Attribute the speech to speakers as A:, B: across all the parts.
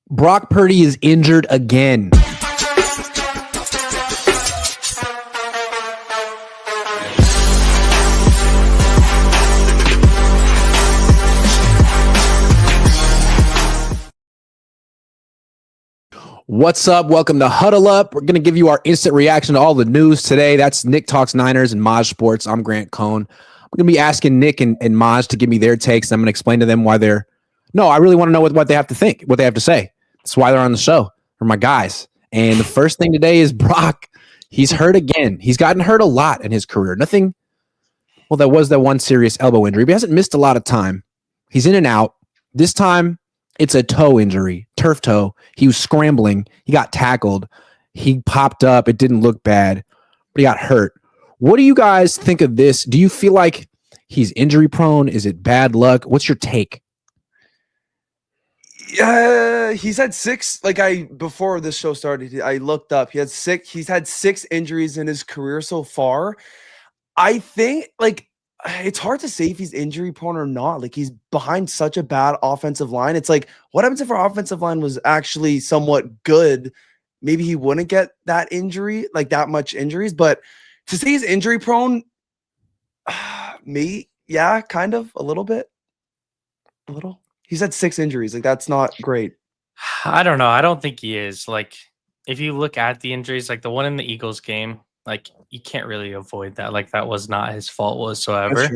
A: Brock Purdy is injured again. What's up? Welcome to Huddle Up. We're going to give you our instant reaction to all the news today. That's Nick Talks Niners and Maj Sports. I'm Grant Cohn. I'm going to be asking Nick and Maj to give me their takes. I'm going to explain to them why they're... No, I really want to know what they have to think, what they have to say. That's why they're on the show. They're my guys. And the first thing today is Brock. He's hurt again. He's gotten hurt a lot in his career. Nothing... Well, there was that one serious elbow injury, but he hasn't missed a lot of time. He's in and out. This time... It's a toe injury, turf toe. He was scrambling. He got tackled. He popped up. It didn't look bad, but he got hurt. What do you guys think of this? Do you feel like he's injury prone? Is it bad luck? What's your take?
B: Yeah, he's had six. Before this show started, I looked up. He's had six injuries in his career so far. I think it's hard to say if he's injury prone or not. Like, he's behind such a bad offensive line. It's like, what happens if our offensive line was actually somewhat good? Maybe he wouldn't get that injury, like that much injuries. But to say he's injury prone, yeah, kind of a little bit. A little. He's had six injuries. Like, that's not great.
C: I don't know. I don't think he is. Like, if you look at the injuries, like the one in the Eagles game, like, you can't really avoid that. Like, that was not his fault whatsoever.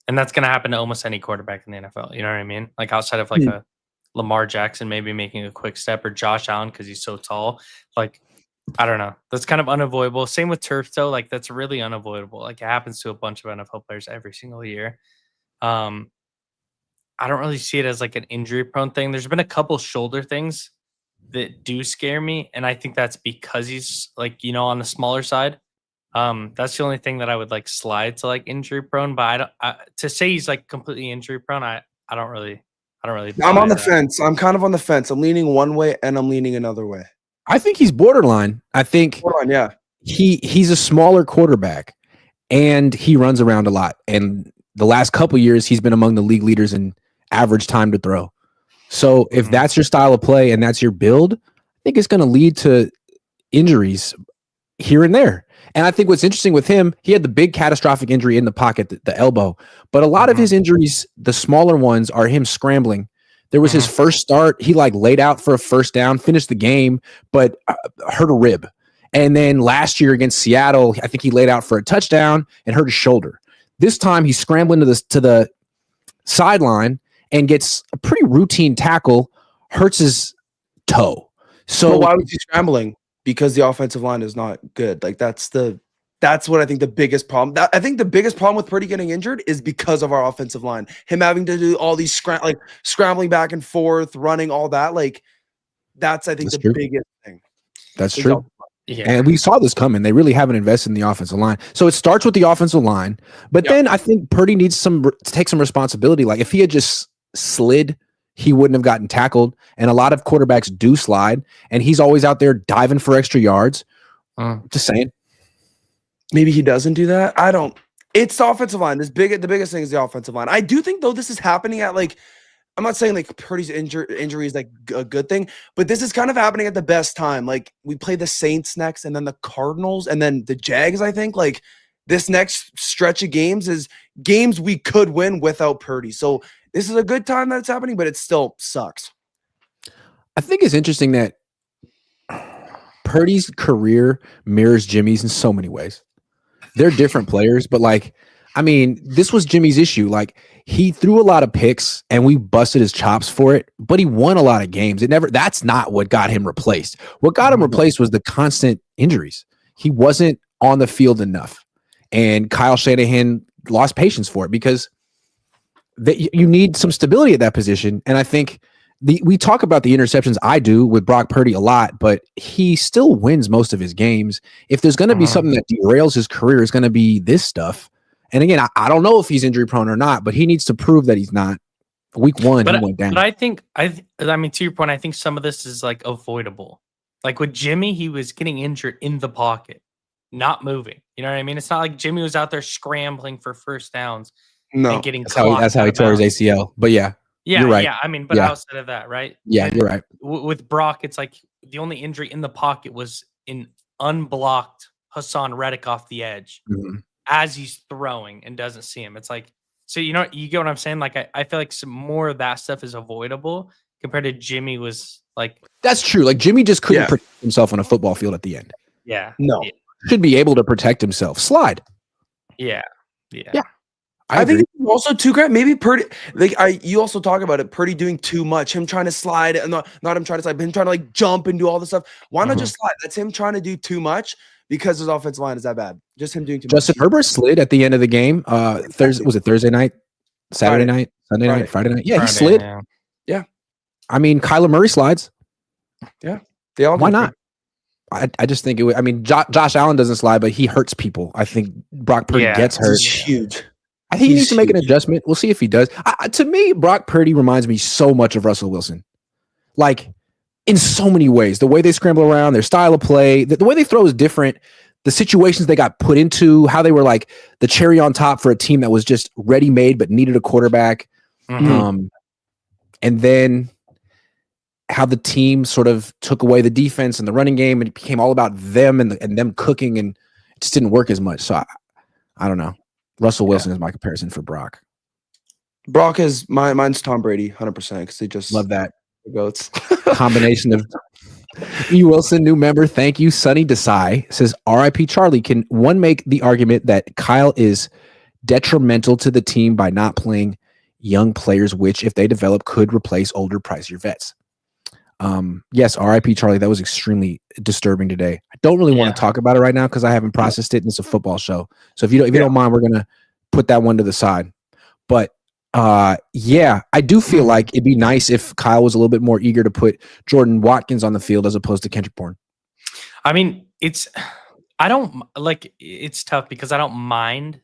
C: And that's going to happen to almost any quarterback in the NFL. You know what I mean? Like, outside of a Lamar Jackson maybe making a quick step, or Josh Allen because he's so tall. Like, I don't know. That's kind of unavoidable. Same with turf toe. Like, that's really unavoidable. Like, it happens to a bunch of NFL players every single year. I don't really see it as like an injury prone thing. There's been a couple shoulder things that do scare me. And I think that's because he's like, on the smaller side. That's the only thing that I would like slide to like injury prone, but to say he's like completely injury prone, I don't really.
B: I'm on the fence. I'm kind of on the fence. I'm leaning one way and I'm leaning another way.
A: I think he's borderline. I think
B: yeah.
A: He's a smaller quarterback and he runs around a lot. And the last couple years, he's been among the league leaders in average time to throw. So if that's your style of play and that's your build, I think it's going to lead to injuries here and there. And I think what's interesting with him, he had the big catastrophic injury in the pocket, the elbow. But a lot of his injuries, the smaller ones, are him scrambling. There was his first start. He laid out for a first down, finished the game, but hurt a rib. And then last year against Seattle, I think he laid out for a touchdown and hurt his shoulder. This time he's scrambling to the sideline and gets a pretty routine tackle, hurts his toe. So
B: why was he scrambling? Because the offensive line is not good. Like, that's what I think the biggest problem. I think the biggest problem with Purdy getting injured is because of our offensive line. Him having to do all these scrambling back and forth, running all that. Like, that's I think the biggest thing.
A: That's true. Yeah. And we saw this coming. They really haven't invested in the offensive line. So it starts with the offensive line, but then I think Purdy needs to take some responsibility. Like, if he had just slid, he wouldn't have gotten tackled. And a lot of quarterbacks do slide, and he's always out there diving for extra yards. Just saying.
B: Maybe he doesn't do that. I don't. It's the offensive line. The biggest thing is the offensive line. I do think, though, this is happening at I'm not saying Purdy's injury is like a good thing, but this is kind of happening at the best time. Like, we play the Saints next, and then the Cardinals, and then the Jags. I think this next stretch of games is games we could win without Purdy. So this is a good time that it's happening, but it still sucks.
A: I think it's interesting that Purdy's career mirrors Jimmy's in so many ways. They're different players, but this was Jimmy's issue. Like, he threw a lot of picks and we busted his chops for it, but he won a lot of games. That's not what got him replaced. What got him replaced was the constant injuries. He wasn't on the field enough. And Kyle Shanahan lost patience for it because you need some stability at that position. And I think we talk about the interceptions. I do with Brock Purdy a lot, but he still wins most of his games. If there's going to be something that derails his career, it's going to be this stuff. And again, I don't know if he's injury prone or not, but he needs to prove that he's not. Week one, he went down.
C: But I think, to your point, I think some of this is avoidable. Like with Jimmy, he was getting injured in the pocket, not moving. You know what I mean? It's not like Jimmy was out there scrambling for first downs and getting
A: that's how he tore his ACL. But yeah.
C: Yeah,
A: You're right.
C: yeah. I mean, but
A: Yeah.
C: outside of that, right?
A: Yeah,
C: And
A: you're right.
C: with Brock, it's like the only injury in the pocket was an unblocked Hassan Reddick off the edge
A: Mhm.
C: as he's throwing and doesn't see him. It's like, so you get what I'm saying? Like I feel like some more of that stuff is avoidable compared to Jimmy was like,
A: That's true. Like Jimmy just couldn't
B: Yeah.
A: protect himself on a football field at the end.
C: yeah,
B: No.
C: yeah,
A: Should be able to protect himself. Slide.
C: yeah.
A: Yeah.
B: I
A: agree.
B: think it's also too great. Maybe Purdy, you also talk about it. Purdy doing too much, him trying to slide, and not him trying to slide, but him trying to like jump and do all this stuff. Why not just slide? That's him trying to do too much because his offensive line is that bad. Just him doing too
A: Justin
B: much.
A: Herbert slid at the end of the game. Thursday was it Thursday night, Saturday
B: Friday.
A: night, Sunday night, Friday night? Yeah,
C: Friday,
A: he slid.
C: yeah.
A: I mean, Kyler Murray slides.
B: They all
A: Why
B: do.
A: not? I just think it would. I mean, Josh Allen doesn't slide, but he hurts people. I think Brock Purdy
C: Yeah.
A: gets hurt.
B: He's huge.
A: I think he
B: He's
A: needs to make an
B: huge.
A: adjustment. We'll see if he does. To me, Brock Purdy reminds me so much of Russell Wilson. Like, in so many ways. The way they scramble around, their style of play, the way they throw is different. The situations they got put into, how they were like the cherry on top for a team that was just ready-made but needed a quarterback.
C: Mhm.
A: And then how the team sort of took away the defense and the running game, and it became all about them and them cooking, and it just didn't work as much. So I don't know. Russell Wilson is my comparison for Brock.
B: Brock is mine's Tom Brady, 100%. Because they just
A: Love that
B: the goats.
A: combination of E. Wilson, new member. Thank you. Sunny Desai says, RIP Charlie. Can one make the argument that Kyle is detrimental to the team by not playing young players, which, if they develop, could replace older, pricier vets? Yes, RIP Charlie. That was extremely disturbing today. I don't really want to talk about it right now because I haven't processed it, and it's a football show. So if you don't mind, we're gonna put that one to the side. But yeah, I do feel like it'd be nice if Kyle was a little bit more eager to put Jordan Watkins on the field as opposed to Kendrick Bourne.
C: I mean, it's tough because I don't mind.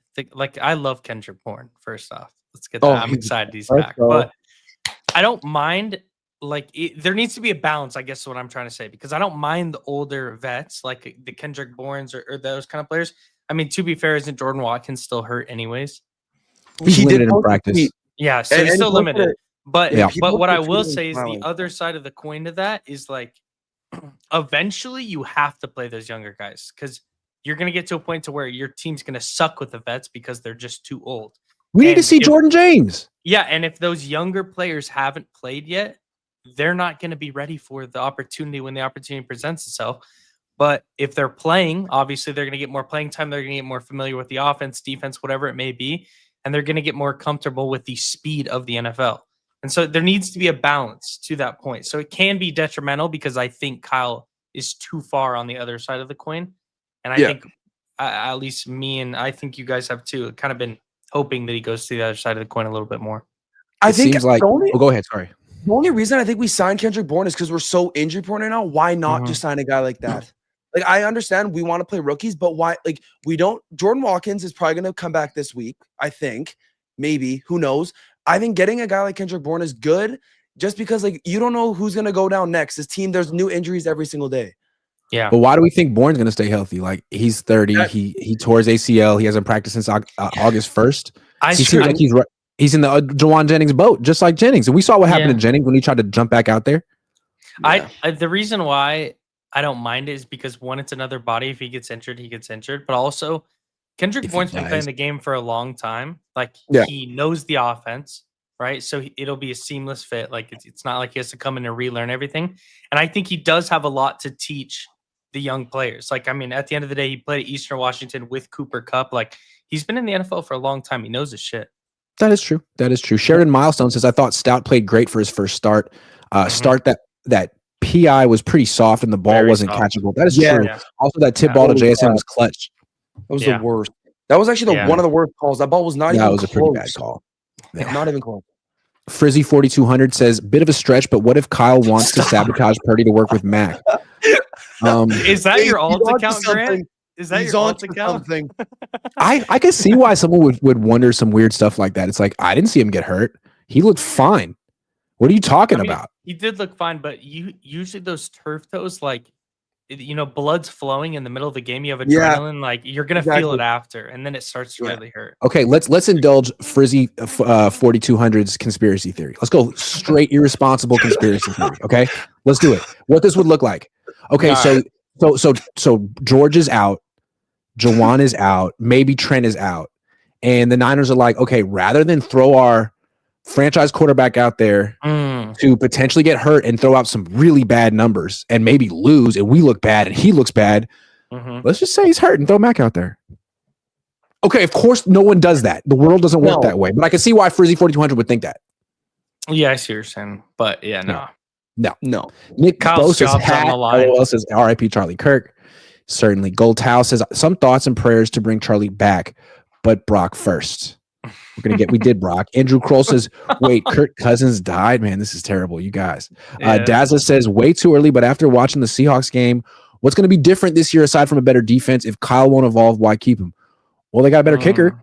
C: I love Kendrick Bourne. First off, let's get that. I'm excited he's back, but I don't mind. There needs to be a balance, I guess is what I'm trying to say, because I don't mind the older vets like the Kendrick Bournes or those kind of players. I mean, to be fair, isn't Jordan Watkins still hurt anyways?
A: He did in practice.
C: Yeah, so he's still limited. But what I will say is
B: smiling.
C: the other side of the coin to that is like eventually you have to play those younger guys because you're going to get to a point to where your team's going to suck with the vets because they're just too old.
A: We need to see Jordan James.
C: Yeah, and if those younger players haven't played yet, they're not going to be ready for the opportunity when the opportunity presents itself. But if they're playing, obviously they're going to get more playing time. They're going to get more familiar with the offense, defense, whatever it may be. And they're going to get more comfortable with the speed of the NFL. And so there needs to be a balance to that point. So it can be detrimental because I think Kyle is too far on the other side of the coin. And I think at least me and I think you guys have too kind of been hoping that he goes to the other side of the coin a little bit more.
A: I think seems like go ahead. Sorry.
B: The only reason I think we signed Kendrick Bourne is because we're so injury prone right now. Why not just sign a guy like that? Like, I understand we want to play rookies, but why? Like, we don't. Jordan Watkins is probably going to come back this week, I think. Maybe. Who knows? I think getting a guy like Kendrick Bourne is good just because, like, you don't know who's going to go down next. This team, there's new injuries every single day.
C: Yeah.
A: But why do we think Bourne's going to stay healthy? Like, he's 30. He tore his ACL. He hasn't practiced since August 1st. He seems like he's in the Jawan Jennings boat, just like Jennings. And we saw what happened to Jennings when he tried to jump back out there.
C: Yeah. The reason why I don't mind it is because, one, it's another body. If he gets injured, he gets injured. But also, Kendrick Bourne's been playing the game for a long time. Like, he knows the offense, right? So it'll be a seamless fit. Like, it's not like he has to come in and relearn everything. And I think he does have a lot to teach the young players. Like, I mean, at the end of the day, he played at Eastern Washington with Cooper Kupp. Like, he's been in the NFL for a long time. He knows his shit.
A: That is true. That is true. Sheridan Milestone says, I thought Stout played great for his first start. Start that PI was pretty soft and the ball wasn't catchable. That is true. Yeah. Also, that tip ball to JSN was clutch.
B: That was the worst. That was actually one of the worst calls. That ball was not even close. That was a pretty bad call.
A: Yeah.
B: Not even close.
A: Frizzy 4200 says, bit of a stretch, but what if Kyle wants to sabotage Purdy to work with Mac?
C: Is that your alt account, Grant? Is that your alt account?
A: I can see why someone would wonder some weird stuff like that. It's like, I didn't see him get hurt. He looked fine. What are you talking about?
C: He did look fine, but usually those turf toes, like blood's flowing in the middle of the game. You have adrenaline, like you're gonna feel it after, and then it starts to really hurt.
A: Okay, let's indulge Frizzy 4200's conspiracy theory. Let's go straight irresponsible conspiracy theory. Okay, let's do it. What this would look like. Okay, so George is out, Jawan is out, maybe Trent is out, and the Niners are like, okay, rather than throw our franchise quarterback out there to potentially get hurt and throw out some really bad numbers and maybe lose, and we look bad and he looks bad. Let's just say he's hurt and throw Mac out there. Okay, of course, no one does that. The world doesn't work that way, but I can see why Frizzy 4200 would think that.
C: Yeah, I see what you're saying, but no.
A: Nick Bo says, LOL says, RIP Charlie Kirk. Certainly. Gold Towel says, some thoughts and prayers to bring Charlie back, but Brock first. We did Brock. Andrew Kroll says, wait, Kirk Cousins died? Man, this is terrible, you guys. Dazzler says, way too early, but after watching the Seahawks game, what's going to be different this year aside from a better defense? If Kyle won't evolve, why keep him? Well, they got a better kicker.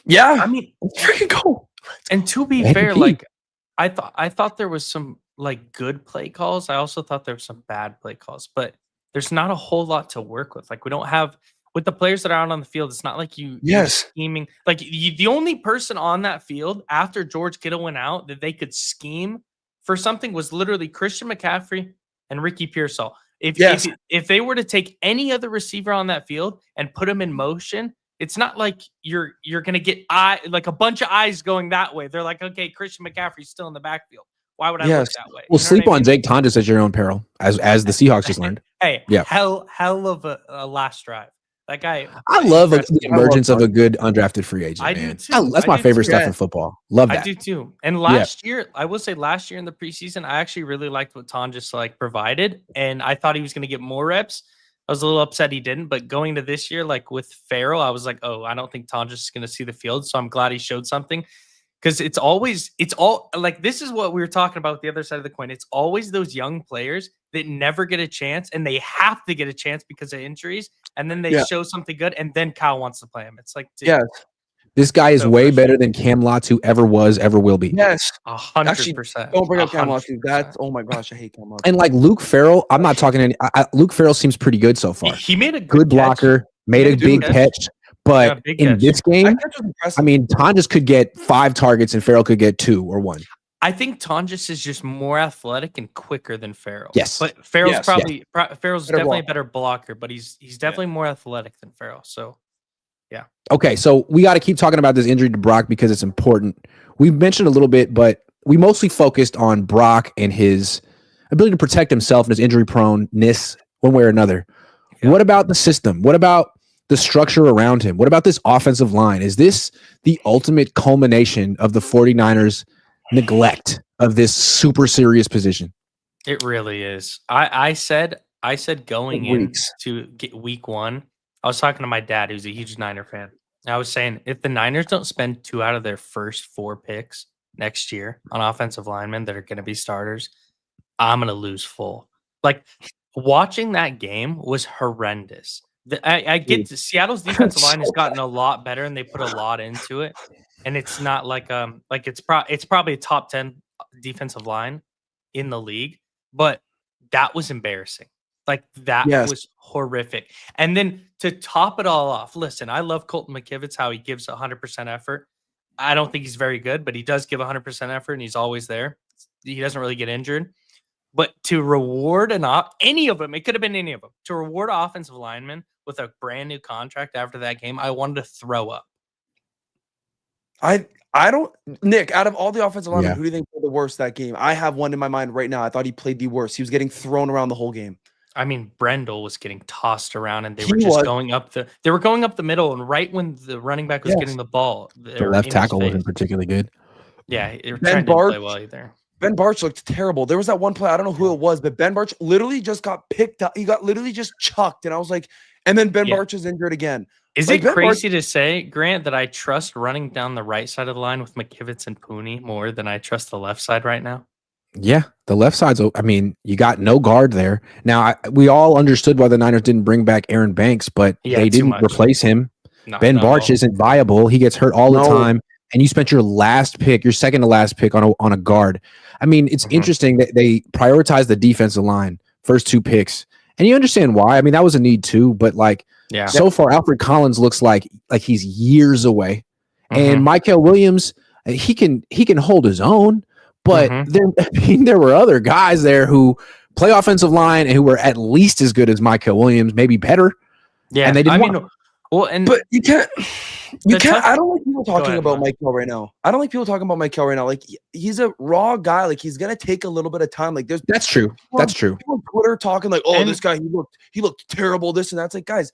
B: Yeah.
C: I mean,
B: freaking go.
C: And to be fair, like I thought there was some like good play calls. I also thought there were some bad play calls, but there's not a whole lot to work with. Like we don't have with the players that are out on the field, it's not like you're scheming. Like the only person on that field after George Kittle went out that they could scheme for something was literally Christian McCaffrey and Ricky Pearsall. If they were to take any other receiver on that field and put them in motion, it's not like you're gonna get like a bunch of eyes going that way. They're like, okay, Christian McCaffrey's still in the backfield. Why would I look that way?
A: Well, sleep on Jake Tondas at your own peril, as the Seahawks just learned.
C: Hell of a last drive. That guy.
A: I love the emergence of a good undrafted free agent.
C: I
A: man.
C: do too.
A: That's my favorite stuff in football. Love that.
C: I do too. And last year, I will say last year in the preseason, I actually really liked what Tonjas like provided, and I thought he was going to get more reps. I was a little upset he didn't, but going to this year, like with Farrell, I was like, oh, I don't think Tonjas is going to see the field, so I'm glad he showed something. Because it's all like this is what we were talking about with the other side of the coin. It's always those young players that never get a chance, and they have to get a chance because of injuries, and then they show something good, and then Kyle wants to play him. It's like, dude,
A: this guy is way better than Cam Latu ever was, ever will be.
B: Yes,
C: 100%.
B: Don't bring up Cam Latu. That's oh my gosh, I hate Cam Latu.
A: And like Luke Farrell, I'm not talking any. Luke Farrell seems pretty good so far.
C: He made a
A: good blocker, made a big catch. But in this game, I mean, Tonjas could get 5 targets and Farrell could get 2 or 1.
C: I think Tonjas is just more athletic and quicker than Farrell.
A: Yes,
C: but Farrell's Farrell's definitely a better blocker, but he's definitely more athletic than Farrell. So, yeah.
A: Okay, so we got to keep talking about this injury to Brock because it's important. We've mentioned a little bit, but we mostly focused on Brock and his ability to protect himself and his injury proneness one way or another. Yeah. What about the system? What about the structure around him? What about this offensive line? Is this the ultimate culmination of the 49ers' neglect of this super serious position?
C: It really is. I said going into week 1, I was talking to my dad, who's a huge Niner fan. And I was saying, if the Niners don't spend 2 out of their first 4 picks next year on offensive linemen that are going to be starters, I'm going to lose full. Like, watching that game was horrendous. I get to Seattle's defensive line has gotten a lot better, and they put a lot into it. And it's not like it's probably a top 10 defensive line in the league, but that was embarrassing. Like that was horrific. And then to top it all off, listen, I love Colton McKivitz, how he gives 100% effort. I don't think he's very good, but he does give 100% effort, and he's always there. He doesn't really get injured. But to reward any of them, it could have been any of them, to reward offensive linemen with a brand new contract after that game, I wanted to throw up.
B: I don't, Nick, out of all the offensive linemen, who do you think played the worst that game? I have one in my mind right now. I thought he played the worst. He was getting thrown around the whole game.
C: I mean, Brendel was getting tossed around, and they were going up the middle, and right when the running back was getting the ball,
A: the left tackle wasn't particularly good.
C: Yeah, Trent didn't play well either.
B: Ben Barch looked terrible. There was that one play, I don't know who it was, but Ben Barch literally just got picked up. He got literally just chucked, and I was like, and then Ben Barch is injured again.
C: Is it crazy to say, Grant, that I trust running down the right side of the line with McKivitz and Pooney more than I trust the left side right now?
A: Yeah, the left side's, I mean, you got no guard there. Now, we all understood why the Niners didn't bring back Aaron Banks, but they didn't replace him. Ben Barch isn't viable. He gets hurt all the time. And you spent your second to last pick on a guard. I mean, it's interesting that they prioritize the defensive line, first 2 picks, And you understand why. I mean, that was a need too, but like so far, Alfred Collins looks like he's years away. And Michael Williams, he can hold his own, but there were other guys there who play offensive line and who were at least as good as Michael Williams, maybe better.
C: Yeah,
A: and they didn't.
B: But you can't. I don't like people talking about Michael right now. I don't like people talking about Michael right now. Like he's a raw guy. Like he's gonna take a little bit of time. Like
A: that's true. That's true.
B: People on Twitter talking like, oh, this guy he looked terrible. This and that's like, guys.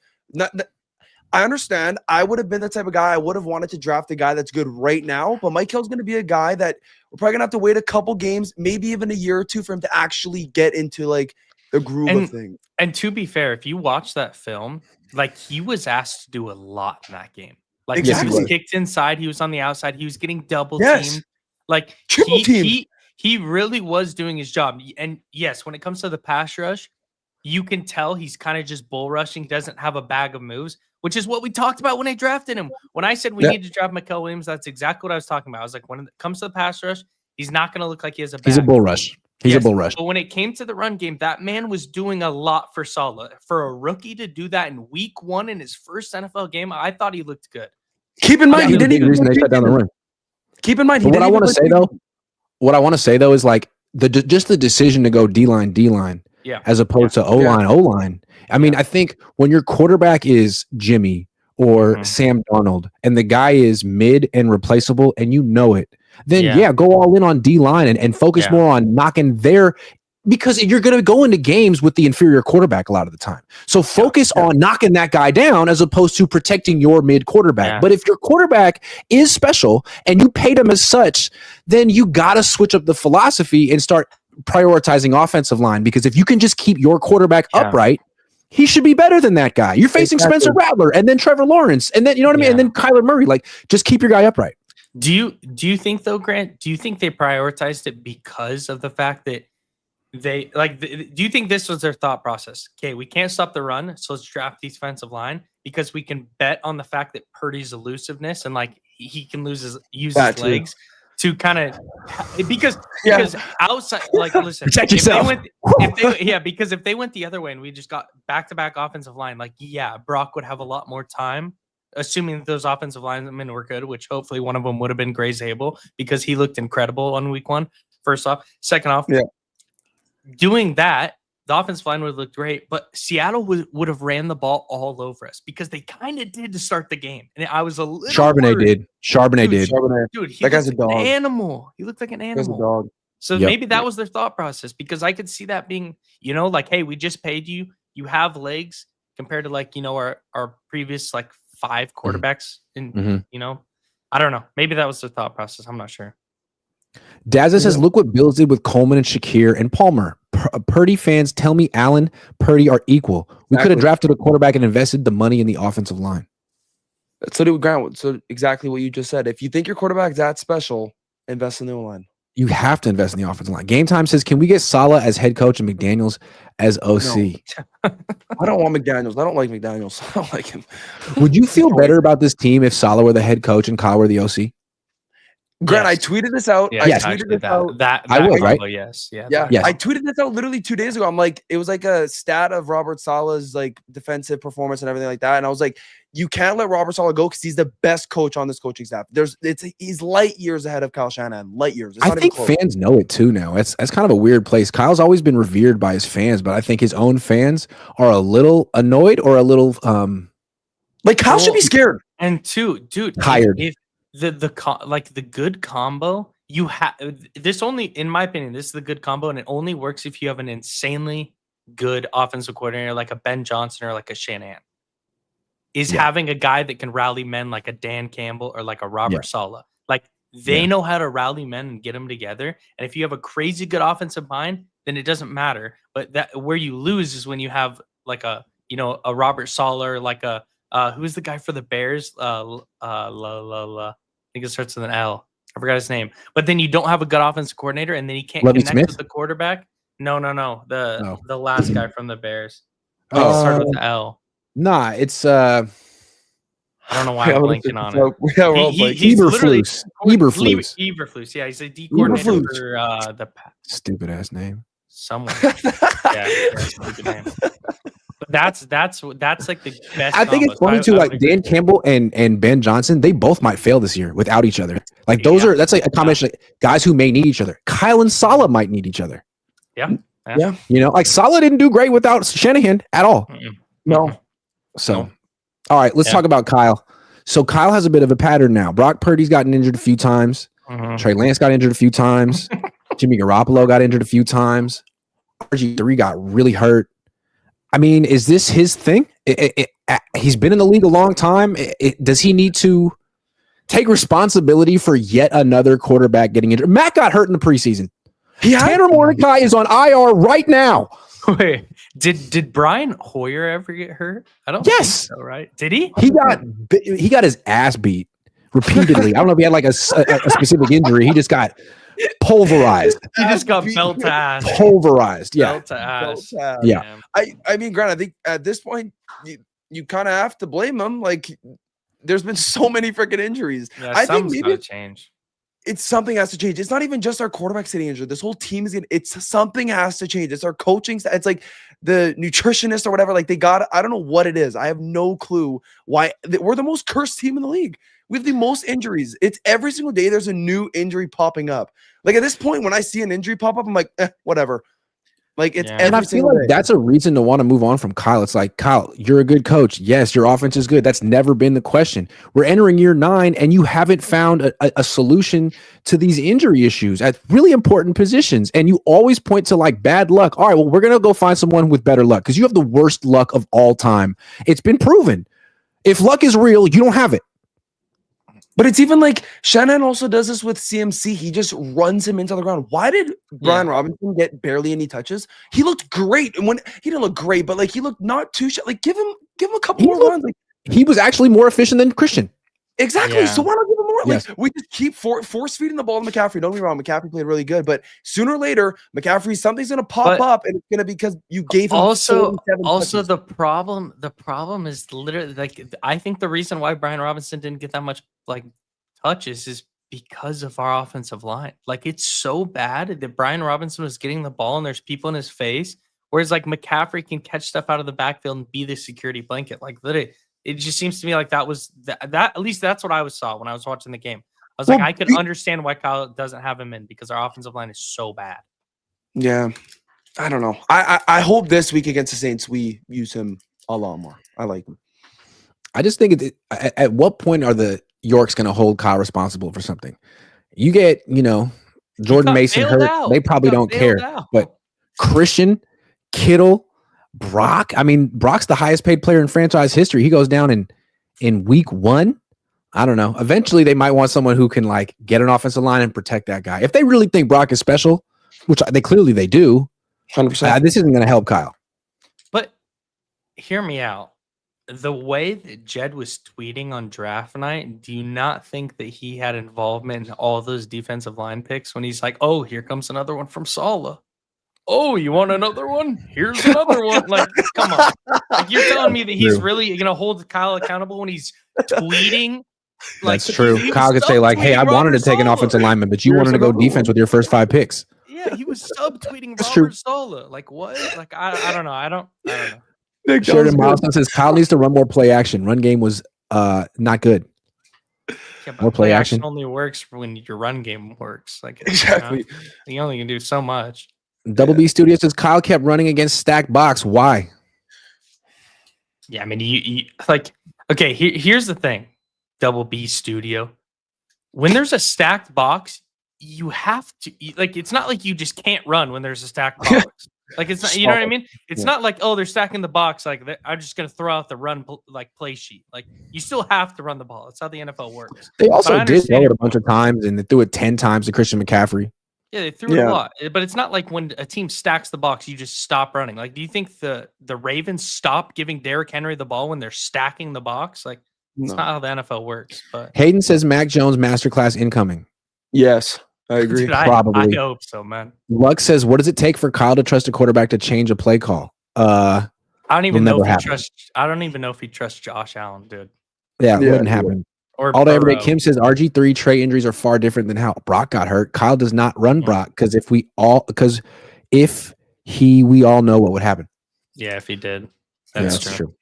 B: I understand. I would have been the type of guy. I would have wanted to draft a guy that's good right now. But Michael's gonna be a guy that we're probably gonna have to wait a couple games, maybe even a year or two, for him to actually get into like the groove of things.
C: And to be fair, if you watch that film, like he was asked to do a lot in that game. Like he was kicked inside, he was on the outside, he was getting double teamed. Like he really was doing his job. And yes, when it comes to the pass rush, you can tell he's kind of just bull rushing. He doesn't have a bag of moves, which is what we talked about when I drafted him. When I said we need to draft Michael Williams, that's exactly what I was talking about. I was like, when it comes to the pass rush, he's not going to look like he has a bag.
A: He's a bull rush. He's a bull rush.
C: But when it came to the run game, that man was doing a lot for Saleh. For a rookie to do that in week 1 in his first NFL game, I thought he looked good.
B: Keep in mind, he didn't even
A: they shut down the run.
B: Keep in mind,
A: what I want to say though is like the decision to go D-line, as opposed to O-line. I mean, I think when your quarterback is Jimmy or Sam Darnold and the guy is mid and replaceable and you know it, then go all in on D-line and focus more on knocking their, because you're going to go into games with the inferior quarterback a lot of the time. So focus on knocking that guy down as opposed to protecting your mid quarterback. Yeah. But if your quarterback is special and you paid him as such, then you got to switch up the philosophy and start prioritizing offensive line, because if you can just keep your quarterback upright, he should be better than that guy. You're facing Spencer Rattler and then Trevor Lawrence and then, you know what I mean? And then Kyler Murray. Like, just keep your guy upright.
C: Do you think though, Grant, do you think they prioritized it because of the fact that they do you think this was their thought process? Okay, we can't stop the run, so let's draft defensive line because we can bet on the fact that Purdy's elusiveness and like he can use his legs to kind of because outside, like, listen,
A: protect yourself.
C: Because if they went the other way and we just got back-to-back offensive line, like Brock would have a lot more time, assuming that those offensive linemen were good, which hopefully one of them would have been Gray Zabel because he looked incredible on week 1. First off, second off, doing that, the offensive line would have looked great, but Seattle would have ran the ball all over us because they kind of did to start the game. And I was a little
A: Charbonnet did.
C: Dude, he that guy's a dog. An animal. He looked like an animal.
B: A dog.
C: So maybe that was their thought process, because I could see that being, like, hey, we just paid you. You have legs compared to like, our previous like 5 quarterbacks. And, I don't know. Maybe that was their thought process. I'm not sure.
A: Dazza says, look what Bills did with Coleman and Shakir and Palmer. Purdy fans tell me Allen, Purdy are equal. We could have drafted a quarterback and invested the money in the offensive line.
B: So do Grant. So exactly what you just said. If you think your quarterback's that special, invest in the O-line.
A: You have to invest in the offensive line. Game Time says, can we get Saleh as head coach and McDaniels as OC?
B: No. I don't want McDaniels. I don't like McDaniels. I don't like him.
A: Would you feel better about this team if Saleh were the head coach and Kyle were the OC?
B: Grant, I tweeted this out.
C: Yeah, I tweeted this out. That
A: I would, right?
C: Yes.
B: Yeah. I tweeted this out literally 2 days ago. I'm like, it was like a stat of Robert Saleh's like defensive performance and everything like that. And I was like, you can't let Robert Saleh go because he's the best coach on this coaching staff. He's light years ahead of Kyle Shanahan. Light years.
A: I think fans know it too now. That's kind of a weird place. Kyle's always been revered by his fans, but I think his own fans are a little annoyed or a little
B: like Kyle should be scared.
C: And dude,
A: tired.
C: If the good combo you have, this only, in my opinion, this is the good combo, and it only works if you have an insanely good offensive coordinator like a Ben Johnson or like a Shanahan. Having a guy that can rally men like a Dan Campbell or like a Robert Saleh. Like they know how to rally men and get them together. And if you have a crazy good offensive mind, then it doesn't matter. But that where you lose is when you have like a Robert Saleh or like a who's the guy for the Bears? I think it starts with an L. I forgot his name. But then you don't have a good offensive coordinator, and then he can't connect with the quarterback. No. The last guy from the Bears. It started with an L.
A: Nah, it's
C: I don't know why I'm blanking on it.
A: He's Eberflus.
C: Yeah, he's a D coordinator for the
A: stupid ass name.
C: Someone. Yeah, stupid name. But that's like the best.
A: I think it's funny too. Like Dan Campbell and Ben Johnson, they both might fail this year without each other. Like that's like a combination of guys who may need each other. Kyle and Saleh might need each other.
C: Yeah.
A: Like Saleh didn't do great without Shanahan at all.
B: No.
A: So, all right, let's talk about Kyle. So Kyle has a bit of a pattern now. Brock Purdy's gotten injured a few times. Trey Lance got injured a few times. Jimmy Garoppolo got injured a few times. RG3 got really hurt. I mean, is this his thing? He's been in the league a long time. Does he need to take responsibility for yet another quarterback getting injured? Matt got hurt in the preseason. Tanner Mordecai is on IR right now.
C: Wait, did Brian Hoyer ever get hurt? I don't think so, right? Did he?
A: He got his ass beat repeatedly. I don't know if he had like a specific injury. He just got pulverized.
C: He just got belt to ass.
A: Pulverized. Yeah.
C: Belt to ass.
A: Yeah.
B: I mean, Grant, I think at this point you kind of have to blame him. Like, there's been so many freaking injuries.
C: Yeah,
B: I think maybe
C: change.
B: It's something has to change. It's not even just our quarterback getting injured. This whole team is it's something has to change. It's our coaching. It's like the nutritionist or whatever. Like I don't know what it is. I have no clue why we're the most cursed team in the league. We have the most injuries. It's every single day there's a new injury popping up. Like at this point, when I see an injury pop up, I'm like, whatever. Like it's
A: and I feel like that's a reason to want to move on from Kyle. It's like, Kyle, you're a good coach. Yes, your offense is good. That's never been the question. We're entering year 9 and you haven't found a solution to these injury issues at really important positions. And you always point to like bad luck. All right, well, we're going to go find someone with better luck because you have the worst luck of all time. It's been proven. If luck is real, you don't have it.
B: But it's even like Shanahan also does this with CMC. He just runs him into the ground. Why did Brian Robinson get barely any touches? He looked great. And when he didn't look great, but like he looked not too like give him a couple more runs. Like
A: he was actually more efficient than Christian.
B: Exactly.
A: Yeah.
B: So why not give him more?
A: Yes.
B: Like we just keep force feeding the ball to McCaffrey. Don't get me wrong, McCaffrey played really good, but sooner or later, McCaffrey something's gonna pop up, and it's gonna be because you gave him
C: also
B: touches.
C: the problem is literally like I think the reason why Brian Robinson didn't get that much like touches is because of our offensive line. Like it's so bad that Brian Robinson was getting the ball and there's people in his face, whereas like McCaffrey can catch stuff out of the backfield and be the security blanket. Like literally, it just seems to me like that was that at least that's what I saw when I was watching the game. I was like, I could understand why Kyle doesn't have him in because our offensive line is so bad.
B: Yeah, I don't know. I hope this week against the Saints we use him a lot more. I like him.
A: I just think at what point are the York's going to hold Kyle responsible for something? You get, Jordan Mason hurt. They probably don't care. But Christian, Kittle, Brock. I mean, Brock's the highest paid player in franchise history. He goes down in week 1. I don't know. Eventually, they might want someone who can like get an offensive line and protect that guy. If they really think Brock is special, which they do, 100%. This isn't going to help Kyle.
C: But hear me out. The way that Jed was tweeting on draft night, do you not think that he had involvement in all those defensive line picks when he's like, oh, here comes another one from Saleh. Oh, you want another one? Here's another one. Like, come on. Like, you're telling me that he's really going to hold Kyle accountable when he's tweeting? Like,
A: that's true. Kyle could say like, hey, I wanted to take an offensive lineman, but you wanted to go defense with your first 5 picks.
C: Yeah, he was subtweeting Robert Saleh. Like, what? Like, I don't know. I don't know.
B: Nick
A: Sheridan Milestone says Kyle needs to run more play action. Run game was not good.
C: Yeah, more play action only works when your run game works. Like
B: exactly,
C: you only can do so much.
A: Double B Studio says Kyle kept running against stacked box. Why?
C: Yeah, I mean, you like okay. Here's the thing, Double B Studio. When there's a stacked box, you have to like. It's not like you just can't run when there's a stacked box. Like it's not, you know what I mean? It's not like, oh, they're stacking the box. Like I'm just going to throw out the run like play sheet. Like you still have to run the ball. That's how the NFL works.
A: They also did throw it a bunch of times and they threw it 10 times to Christian McCaffrey.
C: Yeah, they threw it a lot. But it's not like when a team stacks the box, you just stop running. Like, do you think the Ravens stop giving Derrick Henry the ball when they're stacking the box? Like, it's not how the NFL works. But
A: Hayden says Mac Jones masterclass incoming.
B: Yes. I agree.
C: Dude,
A: probably.
C: I hope so, man.
A: Luck says, what does it take for Kyle to trust a quarterback to change a play call?
C: I don't even know if he trusts Josh Allen, dude.
A: Yeah, it wouldn't happen.
C: Or
A: All day every day. Kim says RG3 Trey injuries are far different than how Brock got hurt. Kyle does not run Brock because if we all know what would happen.
C: Yeah, if he did.
A: That's true.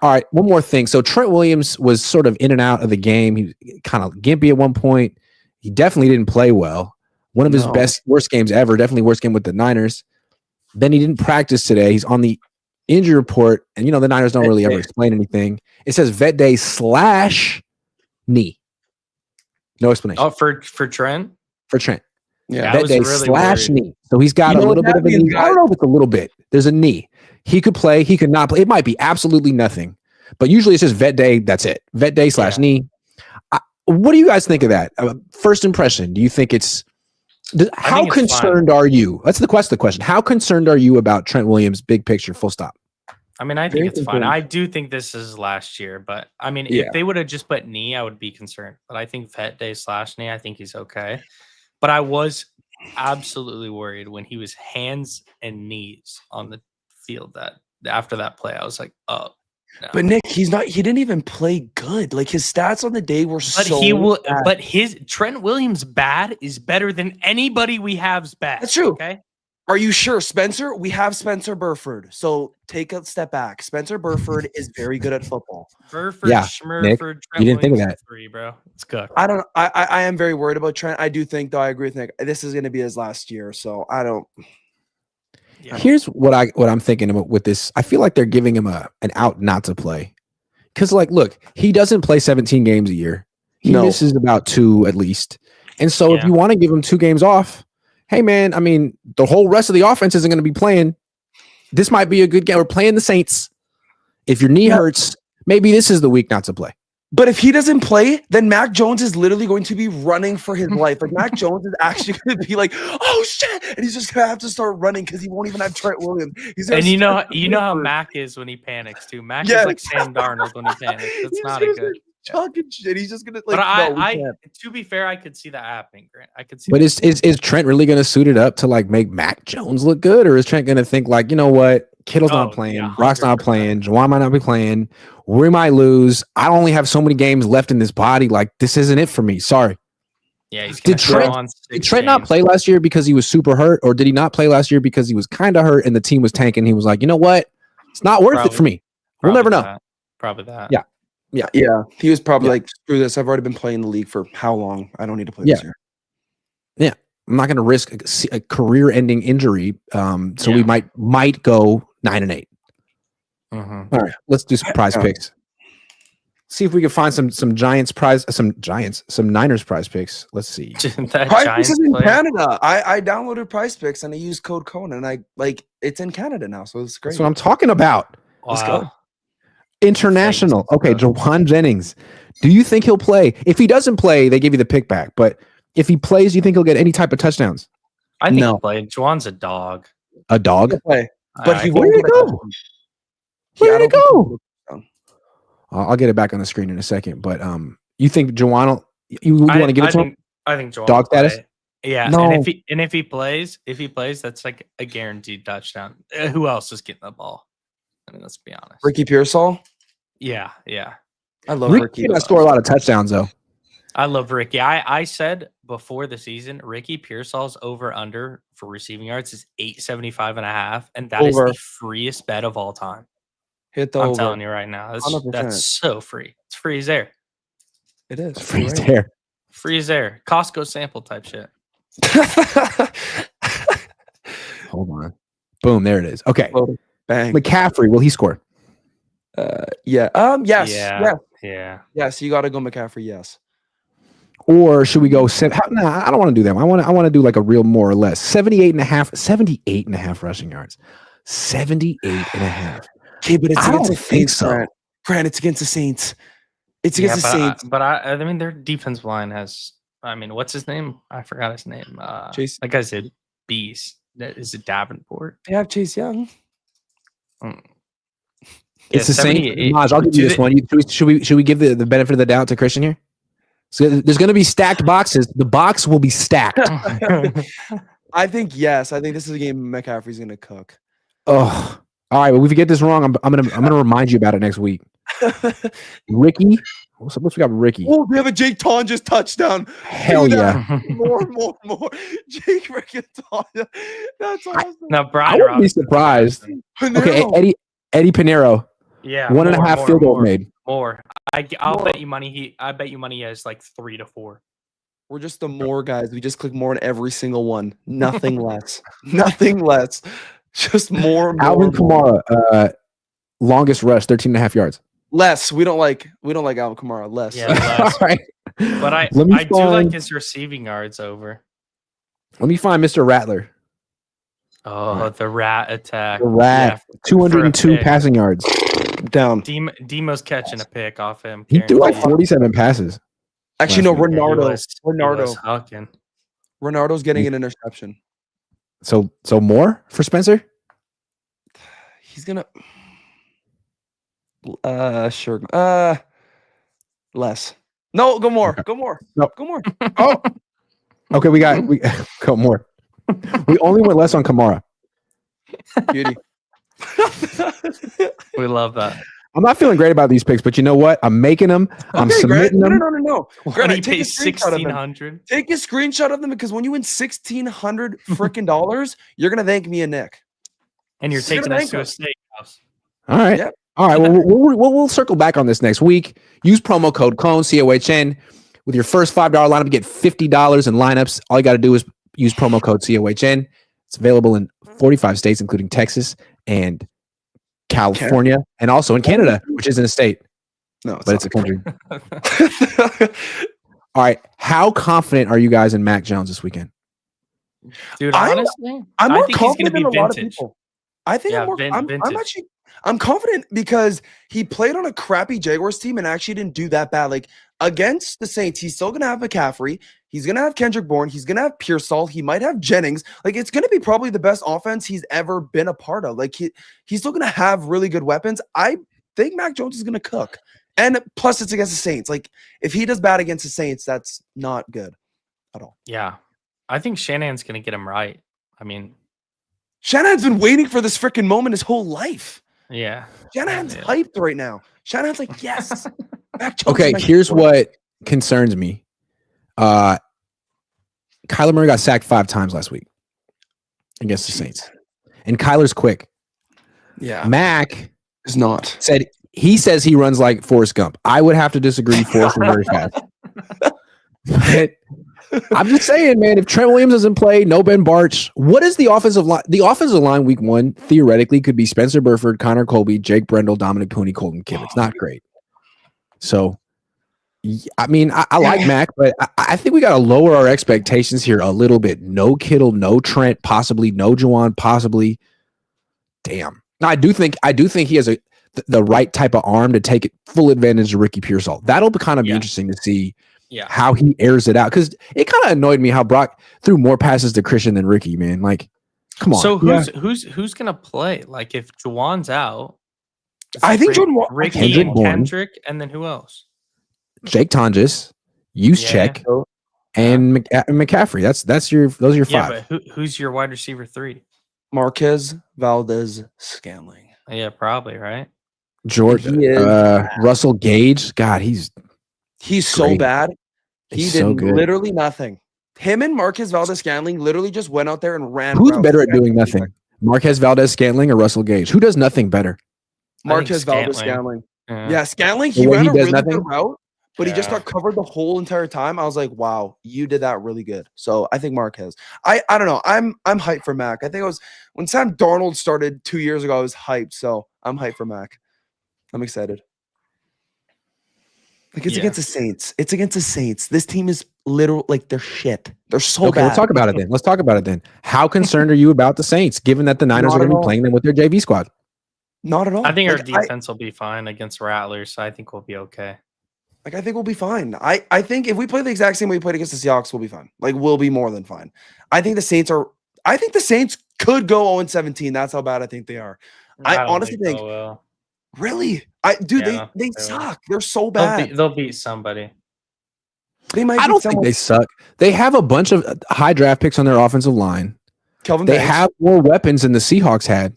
A: All right, one more thing. So Trent Williams was sort of in and out of the game. He was kind of gimpy at one point. He definitely didn't play well. One of his worst games ever. Definitely worst game with the Niners. Then he didn't practice today. He's on the injury report, and the Niners don't really ever explain anything. It says vet day / knee. No explanation.
C: Oh, for Trent?
A: For Trent.
B: Yeah,
A: vet day / knee. So he's got a little bit of a knee. I don't know if it's a little bit. There's a knee. He could play. He could not play. It might be absolutely nothing. But usually it's just vet day. That's it. Vet day / knee. What do you guys think of that? First impression. Do you think it's... How concerned are you? That's the question. How concerned are you about Trent Williams' big picture, full stop?
C: I mean, I think it's fine. I do think this is last year, but I mean, if they would have just put knee, I would be concerned. But I think vet day / knee, I think he's okay. But I was absolutely worried when he was hands and knees on the field that after that play. I was like, oh. No.
B: But Nick, he didn't even play good. Like his stats on the day were bad.
C: But his Trent Williams bad is better than anybody we have's bad.
B: That's true.
C: Okay.
B: Are you sure, Spencer? We have Spencer Burford. So take a step back. Spencer Burford is very good at football.
C: Burford, Schmerford,
A: Nick,
C: Trent
A: you didn't think of that.
C: Three, bro. It's good.
B: I don't. I am very worried about Trent. I do think, though, I agree with Nick. This is going to be his last year. So I don't.
A: Yeah. Here's what I'm thinking about with this. I feel like they're giving him an out not to play. Because, look, he doesn't play 17 games a year. He misses about 2 at least. And so if you want to give him 2 games off, hey, man, I mean, the whole rest of the offense isn't going to be playing. This might be a good game. We're playing the Saints. If your knee hurts, maybe this is the week not to play.
B: But if he doesn't play, then Mac Jones is literally going to be running for his life. Like Mac Jones is actually going to be like, "Oh shit!" and he's just going to have to start running because he won't even have Trent Williams.
C: And you know how Mac is when he panics too. Mac is like Sam Darnold when he panics. That's not a good.
B: Talking shit. He's just gonna.
C: But I to be fair, I could see that happening, Grant. I could see.
A: But is Trent really going to suit it up to make Mac Jones look good, or is Trent going to think you know what? Kittle's not playing. Brock's not playing. Juwan might not be playing. We might lose. I only have so many games left in this body. This isn't it for me. Sorry.
C: Yeah.
A: Did Trent not play last year because he was super hurt, or did he not play last year because he was kind of hurt and the team was tanking? He was like, you know what? It's not worth it for me. We'll never know.
C: Probably that.
B: Yeah. He was probably like, screw this. I've already been playing the league for how long? I don't need to play this year.
A: Yeah. I'm not going to risk a career-ending injury. So we might go 9-8.
C: Mm-hmm.
A: All right, let's do some prize picks. See if we can find some Niners prize picks. Let's see.
B: Prize Picks is in Canada. I downloaded Prize Picks and I used code Cohn and it's in Canada now, so it's great.
A: That's what I'm talking about.
C: Wow.
B: Let's go.
A: International. Okay, Jawan Jennings. Do you think he'll play? If he doesn't play, they give you the pick back. But if he plays, do you think he'll get any type of touchdowns?
C: I think he'll play. Jawan's a dog.
A: A dog?
B: He'll play. But he
A: where
B: won't
A: did it go? Where did it go? I'll get it back on the screen in a second. But you think Jawan you want to give it to him?
C: I think Jawan
A: dog status?
C: Yeah.
A: No.
C: And if he plays, that's like a guaranteed touchdown. Who else is getting the ball? I mean, let's be honest.
B: Ricky Pearsall?
C: Yeah.
B: I love
A: Ricky. He score a lot of touchdowns though.
C: I love Ricky. I said before the season, Ricky Pearsall's over/under for receiving yards is 875.5, and that is the freest bet of all time.
B: Hit the
C: I'm
B: over.
C: telling you right now, that's so free. It's free as air.
B: It is
A: free as air.
C: Free as air. Costco sample type shit.
A: Hold on. Boom. There it is. Okay.
B: Bang.
A: McCaffrey. Will he score?
B: Yeah. Yes.
C: Yeah.
B: Yes. You got to go McCaffrey. Yes.
A: Or should we go? Nah, I don't want to do that. I want to do like a real more or less 78.5 rushing yards. 78.5.
B: Okay, but it's against the Saints.
A: So.
B: Grant, it's against the Saints. It's against the Saints.
C: But I mean, their defensive line has. I mean, what's his name? I forgot his name.
B: Chase.
C: That guy's a beast. Is it Davenport?
B: They have Chase Young.
A: It's the same. Maj, I'll give you this one. Should we give the benefit of the doubt to Christian here? So there's going to be stacked boxes. The box will be stacked.
B: I think yes. I think this is a game McCaffrey's going to cook.
A: Oh, all right. Well, if we get this wrong, I'm gonna remind you about it next week. Ricky. What's we got? Ricky.
B: Oh, we have a Jake Tonjes touchdown.
A: Hell yeah.
B: More. Jake Ricky Tonjes. That's awesome.
C: Now, Brian,
A: I wouldn't be surprised. Okay, Eddie Pinero.
C: Yeah,
A: 1.5 field goal made.
C: More. I'll bet you money. I bet you money he has like 3 to 4.
B: We're just the more guys. We just click more on every single one. Nothing less. Nothing less. Just more.
A: Alvin Kamara, longest rush, 13.5 yards.
B: Less. We don't like Alvin Kamara. Less.
C: Yeah, less.
A: All right.
C: But I do like his receiving yards over.
A: Let me find Mr. Rattler.
C: Oh, the rat attack.
A: The rat. Yeah, 202 passing yards.
B: Down.
C: Demo's catching a pick off him.
A: He threw like 47 passes.
B: Actually, no, Renardo's getting an interception.
A: So more for Spencer?
B: He's gonna sure. Less. No, go more. Go more.
A: No.
B: Go more.
A: Oh. Okay, we go more. We only went less on Kamara.
B: Beauty.
C: We love that.
A: I'm not feeling great about these picks, but you know what? I'm making them. I'm submitting them.
B: No.
C: Grant, take $1,600.
B: Take a screenshot of them because when you win $1,600 freaking dollars, you're gonna thank me and Nick.
C: And you're taking us to a steakhouse.
A: All right. Yep. All right. Well, we'll circle back on this next week. Use promo code Cohn, COHN. With your first $5 lineup, you get $50 in lineups. All you got to do is use promo code COHN. It's available in 45 states, including Texas and California, and also in Canada, which isn't a state.
B: No,
A: but it's a country. All right. How confident are you guys in Mac Jones this weekend?
C: Dude, honestly,
B: I'm more
C: think
B: confident
C: he's going to be
B: than a lot of
C: vintage.
B: people. I think I'm confident because he played on a crappy Jaguars team and actually didn't do that bad. Like against the Saints, he's still gonna have McCaffrey. He's gonna have Kendrick Bourne. He's gonna have Pearsall. He might have Jennings. Like it's gonna be probably the best offense he's ever been a part of. Like he's still gonna have really good weapons. I think Mac Jones is gonna cook. And plus, it's against the Saints. Like if he does bad against the Saints, that's not good at all.
C: Yeah, I think Shanahan's gonna get him right. I mean,
B: Shanahan's been waiting for this freaking moment his whole life.
C: Yeah.
B: Shanahan's hyped right now. Shanahan's like, yes.
A: Okay, here's what concerns me. Kyler Murray got sacked 5 times last week against the Saints. And Kyler's quick.
B: Yeah.
A: Mac
B: is not.
A: He says he runs like Forrest Gump. I would have to disagree. Forrest runs very fast. But I'm just saying, man, if Trent Williams doesn't play, no Ben Barch, what is the offensive line? The offensive line week 1 theoretically could be Spencer Burford, Connor Colby, Jake Brendel, Dominic Pooney, Colton Kim. It's not great. So, I mean, I like Mac, but I think we got to lower our expectations here a little bit. No Kittle, no Trent, possibly no Juwan, possibly. Damn. Now, I do think he has the right type of arm to take full advantage of Ricky Pearsall. That'll kind of be interesting to see.
C: Yeah,
A: how he airs it out, because it kind of annoyed me how Brock threw more passes to Christian than Ricky. Man, like, come on.
C: So who's gonna play? Like, if Juwan's out,
B: I think
C: Ricky and Kendrick, and then who else?
A: Jake Tonjes, Juszczyk, and McCaffrey. Those are your 5.
C: Yeah, but who's your wide receiver 3?
B: Marquez Valdes-Scantling.
C: Yeah, probably right.
A: Russell Gage. God, he's
B: so bad. He did literally nothing. Him and Marquez Valdes-Scantling literally just went out there and ran.
A: Who's better at doing nothing? Marquez Valdes-Scantling or Russell Gage? Who does nothing better?
B: Marquez Valdes-Scantling. Yeah, Scantling, he ran a really good route, but he just got covered the whole entire time. I was like, wow, you did that really good. So I think Marquez. I don't know. I'm hyped for Mac. I think it was when Sam Darnold started 2 years ago, I was hyped. So I'm hyped for Mac. I'm excited. Like it's against the Saints. It's against the Saints. This team is literal, like they're shit. They're so bad.
A: Let's talk about it then. How concerned are you about the Saints, given that the Niners are going to be playing them with their JV squad?
B: Not at all.
C: I think our defense will be fine against Rattlers, so I think we'll be okay.
B: Like I think we'll be fine. I think if we play the exact same way we played against the Seahawks, we'll be fine. Like we'll be more than fine. I think the Saints could go 0-17. That's how bad I think they are. I honestly think really? They suck. They're so bad.
C: They'll beat somebody.
B: I
A: don't think they suck. They have a bunch of high draft picks on their offensive line. They have more weapons than the Seahawks had.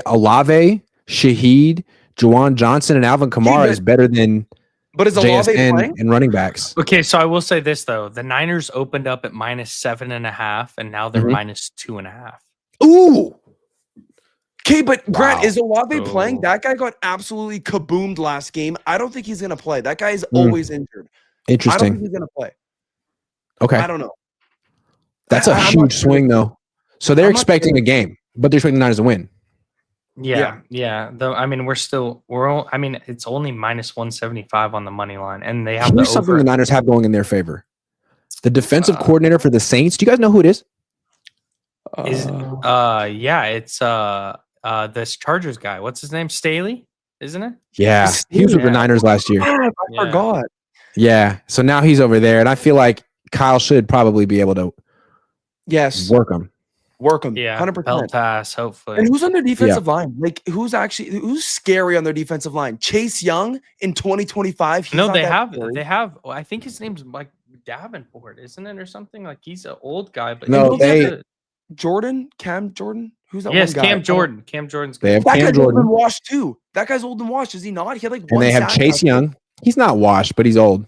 A: Olave, Shaheed, Juwan Johnson and Alvin Kamara is better than
B: But is Olave
A: JSN
B: playing?
A: and running backs.
C: Okay, so I will say this though: the Niners opened up at -7.5, and now they're -2.5.
A: Ooh.
B: Okay, but Grant,
A: Wow.
B: is Olave
C: Oh.
B: playing? That guy got absolutely kaboomed last game. I don't think he's gonna play. That guy is always injured. I don't think
A: Interesting.
B: he's gonna play.
A: Okay.
B: I don't know.
A: That's a
B: I'm not
A: huge
B: sure.
A: swing, though. So they're
B: I'm not
A: expecting
B: sure.
A: a game, but they're expecting the Niners to win.
C: Yeah. Though I mean, it's only -175 on the money line, and they have
A: Here's
C: the
A: something
C: over.
A: the Niners have going in their favor. The defensive coordinator for the Saints. Do you guys know who it is?
C: It's this Chargers guy. What's his name? Staley, isn't it?
A: Yeah. He was with the
C: Yeah.
A: Niners last year.
B: I
C: Yeah.
B: forgot.
A: Yeah. So now he's over there, and I feel like Kyle should probably be able to
B: Yes,
A: work him.
C: Yeah,
B: 100%.
C: belt pass, hopefully.
B: And who's on their defensive line? Like, who's scary on their defensive line? Chase Young in 2025. He's
C: No,
B: not
C: they
B: that
C: have.
B: scary.
C: They have. I think his name's like Davenport, isn't it, or something? Like he's an old guy, but
A: No,
C: he's
A: they-
C: a-
B: Cam Jordan. Who's that
C: yes,
B: one guy?
C: Cam Jordan. Cam Jordan's
A: They
C: good.
A: have
B: That
A: Cam
B: guy's old
A: Jordan,
B: and washed too. That guy's old and washed. Is he not? He had like
A: and
B: one
A: they have
B: sack
A: Chase
B: last year.
A: Young. He's not washed, but he's old.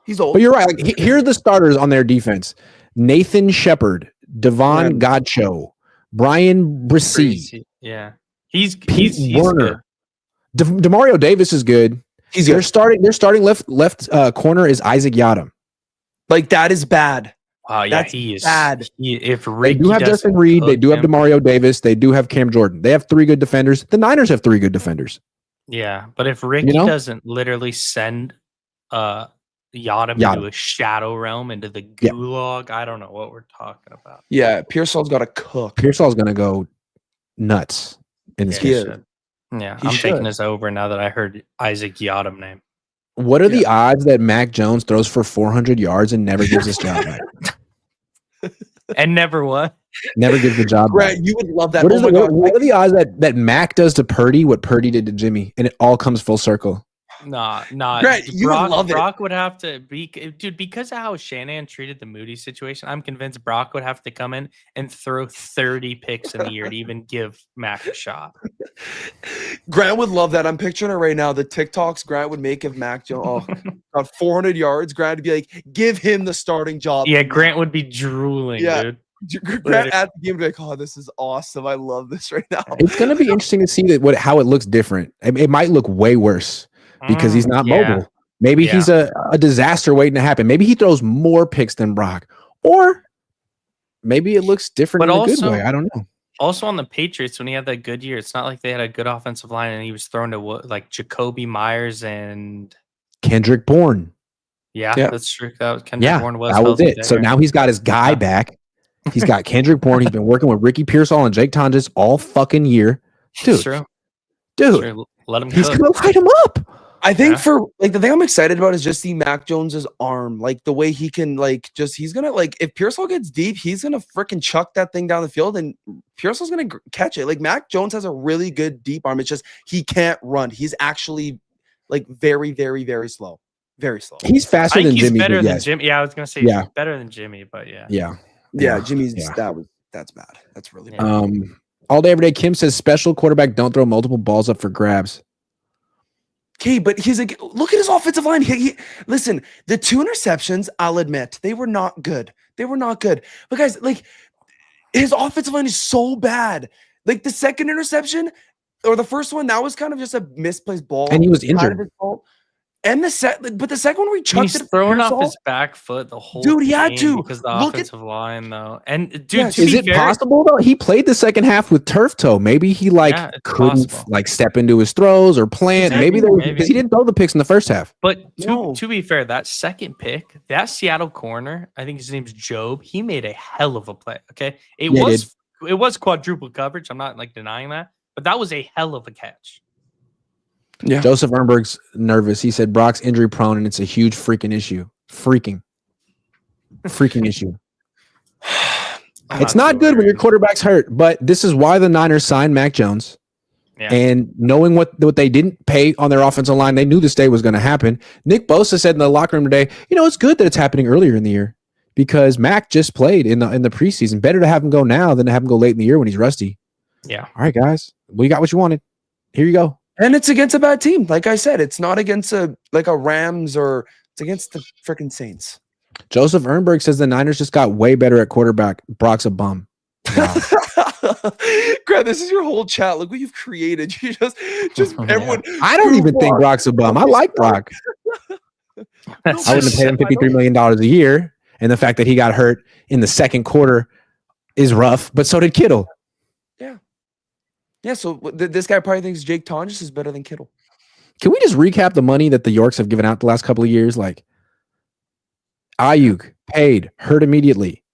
B: He's old.
A: But you're right. Like, here are the starters on their defense: Nathan Shepard, Devon Godcho, Brian Brissy,
C: Yeah, he's
A: Pete
C: good.
A: Werner. Demario Davis is good.
B: He's
A: Their
B: good.
A: starting left corner is Isaac Yadam.
B: Like, that is bad.
C: Wow, yeah,
B: That's
C: he is
B: bad.
C: If
A: They
C: Ricky
A: do have
C: doesn't
A: Justin Reed. They
C: cook
A: do have
C: him-
A: Demario Davis. They do have Cam Jordan. They have 3 good defenders. The Niners have 3 good defenders.
C: Yeah, but if Ricky
A: know?
C: doesn't literally send Yadam into a shadow realm, into the
A: Yeah.
C: gulag, I don't know what we're talking about.
B: Yeah, Pearsall's got to cook.
A: Pearsall's going to go nuts in this
C: Yeah,
A: game.
B: he is.
C: should. Yeah,
B: He
C: I'm taking
B: should.
C: this over now that I heard Isaac Yadam name.
A: What are the odds that Mac Jones throws for 400 yards and never gives his job back?
C: And never what?
A: Never gives the job back.
B: Grant, you would love that.
A: What,
B: Oh
A: is
B: my
A: the,
B: God.
A: what are the odds that Mac does to Purdy what Purdy did to Jimmy, and it all comes full circle?
C: Nah.
B: Grant, you would love it.
C: Brock would have to be, dude, because of how Shanahan treated the Moody situation. I'm convinced Brock would have to come in and throw 30 picks in the year to even give Mac a shot.
B: Grant would love that. I'm picturing it right now. The TikToks Grant would make of Mac Jones. Oh, got 400 yards. Grant would be like, give him the starting job.
C: Yeah, Grant would be drooling,
B: Yeah.
C: dude.
B: Grant at the game would be like, oh, this is awesome. I love this right now.
A: It's going to be interesting to see how it looks different. It might look way worse because he's not
C: Yeah.
A: mobile. Maybe he's a disaster waiting to happen. Maybe he throws more picks than Brock, or maybe it looks different
C: But
A: in a good
C: also-
A: way. I don't know.
C: Also on the Patriots, when he had that good year, it's not like they had a good offensive line and he was thrown to like Jacoby Myers and
A: Kendrick Bourne.
C: yeah. That's true. That was Kendrick
A: Yeah,
C: Bourne was
A: that was
C: healthy
A: it. So
C: there.
A: now he's got his guy back. He's got Kendrick Bourne. He's been working with Ricky Pearsall and Jake Tonjes all fucking year.
C: It's
A: Dude,
C: true.
A: dude,
C: True. Let him
A: he's
C: cook.
A: going to light him up.
B: I think
C: Yeah.
B: for like the thing I'm excited about is just see Mac Jones's arm, like the way he can he's gonna if Pearsall gets deep, he's gonna freaking chuck that thing down the field and Pearsall's gonna catch it. Like Mac Jones has a really good deep arm. It's just he can't run. He's actually like very, very, very slow, very slow.
A: He's
C: I
A: faster
C: think
A: than
C: he's
A: Jimmy.
C: better
A: but
C: than
A: yes.
C: Jimmy. Yeah, I was gonna say
A: Yeah.
C: he's better than Jimmy, but yeah.
B: Yeah, Jimmy's
A: Yeah.
B: that's bad. That's really
C: Yeah.
B: bad.
A: All day, every day. Kim says special quarterback don't throw multiple balls up for grabs.
B: Okay, but he's like, look at his offensive line. Listen, the 2 interceptions, I'll admit, they were not good. They were not good. But guys, like, his offensive line is so bad. Like the second interception or the first one, that was kind of just a misplaced ball.
A: And he was
B: kind of
A: injured.
B: his fault. And the second one where he
C: And
B: chucked
C: he's
B: it at
C: throwing off
B: Pearsall,
C: his back foot the whole
B: Dude, he had
C: game
B: to.
C: because the
B: Look at-
C: offensive line though. And dude,
B: Yeah,
C: to
A: Is
C: be
A: it
C: fair,
A: possible though? He played the second half with turf toe. Maybe he
C: Yeah, it's
A: couldn't
C: possible.
A: step into his throws or plant.
C: Exactly,
A: Maybe
C: maybe.
A: because he didn't throw the picks in the first half.
C: But
B: No.
C: to be fair, that second pick, that Seattle corner, I think his name's Job. He made a hell of a play. Okay, it
A: Yeah, he
C: was quadruple coverage. I'm not like denying that, but that was a hell of a catch.
B: Yeah.
A: Joseph Ernberg's nervous. He said Brock's injury prone and it's a huge freaking issue. Freaking issue. It's not good when your quarterback's hurt, but this is why the Niners signed Mac Jones.
C: Yeah.
A: And knowing what they didn't pay on their offensive line, they knew this day was going to happen. Nick Bosa said in the locker room today, it's good that it's happening earlier in the year because Mac just played in the preseason. Better to have him go now than to have him go late in the year when he's rusty.
C: Yeah.
A: All right, guys. Well, you got what you wanted. Here you go.
B: And it's against a bad team. Like I said, it's not against a Rams or it's against the freaking Saints.
A: Joseph Ehrenberg says the Niners just got way better at quarterback. Brock's a bum. Wow.
B: Grant, this is your whole chat. Look what you've created. You just everyone.
A: I don't even think Brock's a bum. I like Brock. I wouldn't have paid him $53 million a year. And the fact that he got hurt in the second quarter is rough, but so did Kittle.
B: Yeah, so this guy probably thinks Jake Tonjes is better than Kittle.
A: Can we just recap the money that the Yorks have given out the last couple of years? Like Ayuk paid, hurt immediately.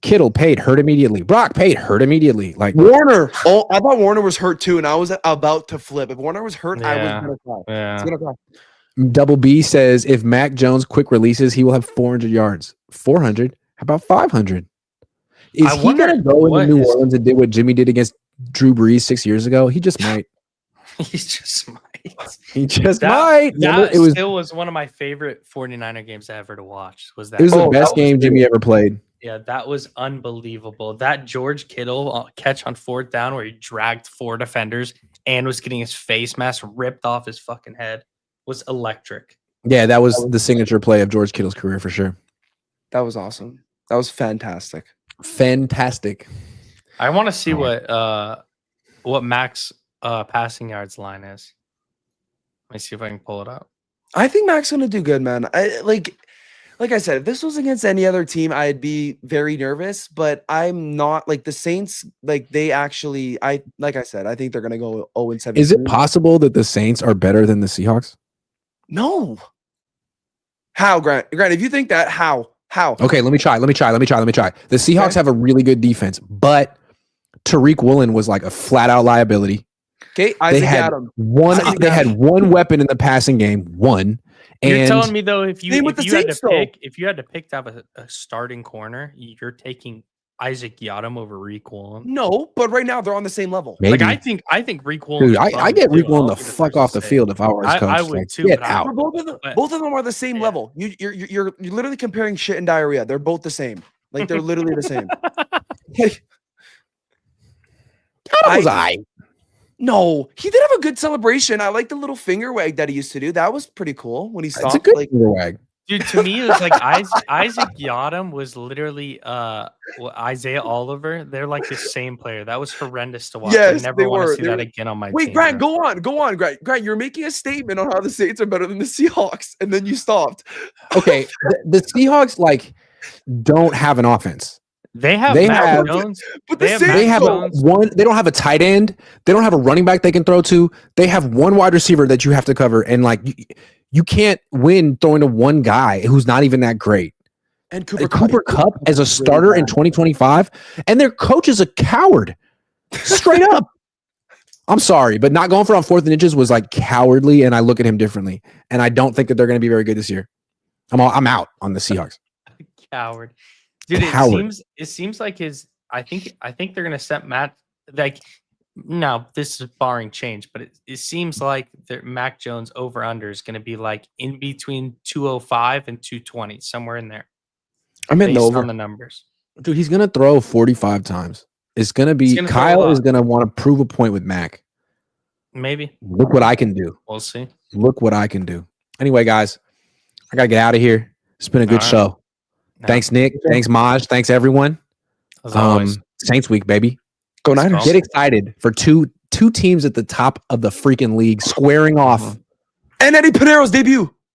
A: Kittle paid, hurt immediately. Brock paid, hurt immediately. Like
B: Warner. Oh, I thought Warner was hurt too, and I was about to flip. If Warner was hurt, I was gonna cry.
C: Yeah.
B: I was gonna cry.
A: Double B says if Mac Jones quick releases, he will have 400 yards. 400? How about 500? Is he going to go into New Orleans and do what Jimmy did against Drew Brees 6 years ago? He just might.
C: He just might.
A: He just might.
C: That still was one of my favorite 49er games ever to watch. Was that?
A: It was the best game Jimmy ever played.
C: Yeah, that was unbelievable. That George Kittle catch on fourth down where he dragged 4 defenders and was getting his face mask ripped off his fucking head was electric.
A: Yeah, that was the signature play of George Kittle's career for sure.
B: That was awesome. That was fantastic.
A: Fantastic.
C: I want to see what Mac's passing yards line is. Let me see if I can pull it up.
B: I think Mac's gonna do good, man. Like I said, if this was against any other team, I'd be very nervous. But I'm not. Like the Saints, like they actually, like I said, I think they're gonna go 0-7.
A: Is it possible that the Saints are better than the Seahawks?
B: No. How, Grant? Grant, if you think that, how?
A: Okay, let me try. The Seahawks have a really good defense, but Tariq Woolen was like a flat out liability.
B: Okay,
A: they had one weapon in the passing game. One.
C: You're telling me though, if you had to pick to have a starting corner, you're taking Isaac Yiadom over Reek Woolen.
B: No, but right now they're on the same level.
A: Maybe.
C: Like I think Reek Woolen.
A: Dude, I get Reek Woolen the fuck off the field if I were his coach.
C: I would too.
A: Get out.
B: Both of them are the same level. You're literally comparing shit and diarrhea. They're both the same. Like they're literally the same.
A: How was I?
B: No, he did have a good celebration. I like the little finger wag that he used to do. That was pretty cool when he stopped.
A: It's a good finger wag.
C: Dude, to me, it was like Isaac Yiadom was literally Isaiah Oliver. They're like the same player. That was horrendous to watch.
B: Yes,
C: I never want to see that again on my team.
B: Wait, Grant, go on, Grant. You're making a statement on how the Saints are better than the Seahawks, and then you stopped.
A: Okay, the Seahawks don't have an offense.
C: They have Mac Jones,
B: but
A: they have one. They don't have a tight end. They don't have a running back they can throw to. They have one wide receiver that you have to cover, and you can't win throwing to one guy who's not even that great.
B: And
A: Cooper Kupp as a starter in 2025, and their coach is a coward, straight up. I'm sorry, but not going for on 4th and inches was cowardly, and I look at him differently, and I don't think that they're going to be very good this year. I'm out on the Seahawks.
C: Coward. Dude, it seems like I think they're gonna set Matt now this is barring change, but it seems like Mac Jones over under is gonna be in between 205 and 220, somewhere in there.
B: I'm in over
C: on the numbers.
A: Dude, he's gonna throw 45 times. It's gonna be Kyle is gonna want to prove a point with Mac.
C: Maybe.
A: Look what I can do.
C: We'll see.
A: Look what I can do. Anyway, guys, I gotta get out of here. It's been a good show. No. Thanks, Nick. Thanks, Maj. Thanks, everyone.
C: As always.
A: Saints week, baby.
B: Go Niners.
A: Get excited for two teams at the top of the freaking league squaring off.
B: And Eddie Pinero's debut.